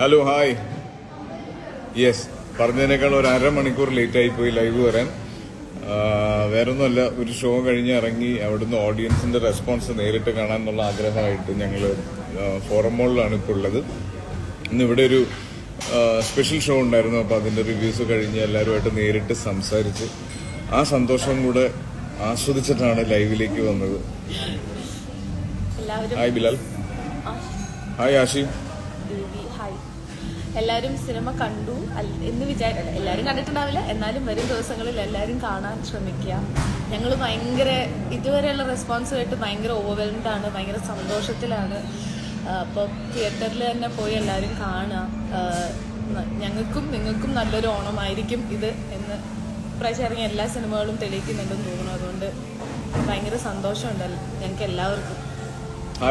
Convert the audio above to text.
Hello hi. Yes, പറഞ്ഞതിനേക്കാൾ ഒരു അരമണിക്കൂർ late ആയിപ്പോയി ലൈവ് വരാൻ. വേറൊന്നുമല്ല, ഒരു ഷോ കഴിഞ്ഞ് ഇറങ്ങി അവിടുന്ന് ഓഡിയൻസിന്റെ റെസ്പോൺസ് നേരിട്ട് കാണാമെന്നുള്ള ആഗ്രഹമായിട്ട് ഞങ്ങൾ ഫോറം മോളിലാണ് ഇപ്പോൾ ഉള്ളത്. ഇന്ന് ഇവിടെ ഒരു സ്പെഷ്യൽ ഷോ ഉണ്ടായിരുന്നു. അപ്പോൾ അതിന്റെ റിവ്യൂസ് കഴിഞ്ഞ് എല്ലാവരുമായിട്ട് നേരിട്ട് സംസാരിച്ച് ആ സന്തോഷം കൂടെ ആസ്വദിച്ചിട്ടാണ് ലൈവിലേക്ക് വന്നത്. Hi Bilal. Hi Ashi. Hi. എല്ലാവരും സിനിമ കണ്ടു എന്ന് വിചാരിച്ചില്ല, എല്ലാവരും കണ്ടിട്ടുണ്ടാവില്ല, എന്നാലും വരും ദിവസങ്ങളിൽ എല്ലാവരും കാണാൻ ശ്രമിക്കുക. ഞങ്ങൾ ഭയങ്കര ഇതുവരെയുള്ള റെസ്പോൺസ് കേട്ട് ഭയങ്കര ഓവർവെൽംഡ് ആണ്, ഭയങ്കര സന്തോഷത്തിലാണ്. അപ്പോൾ തിയേറ്ററിൽ തന്നെ പോയി എല്ലാവരും കാണുക. ഞങ്ങൾക്കും നിങ്ങൾക്കും നല്ലൊരു ഓണമായിരിക്കും ഇത് എന്ന് പ്രാവശ്യം ഇറങ്ങിയ എല്ലാ സിനിമകളും തെളിയിക്കുന്നുണ്ടെന്ന് തോന്നുന്നു. അതുകൊണ്ട് ഭയങ്കര സന്തോഷമുണ്ടല്ലോ ഞങ്ങൾക്ക് എല്ലാവർക്കും.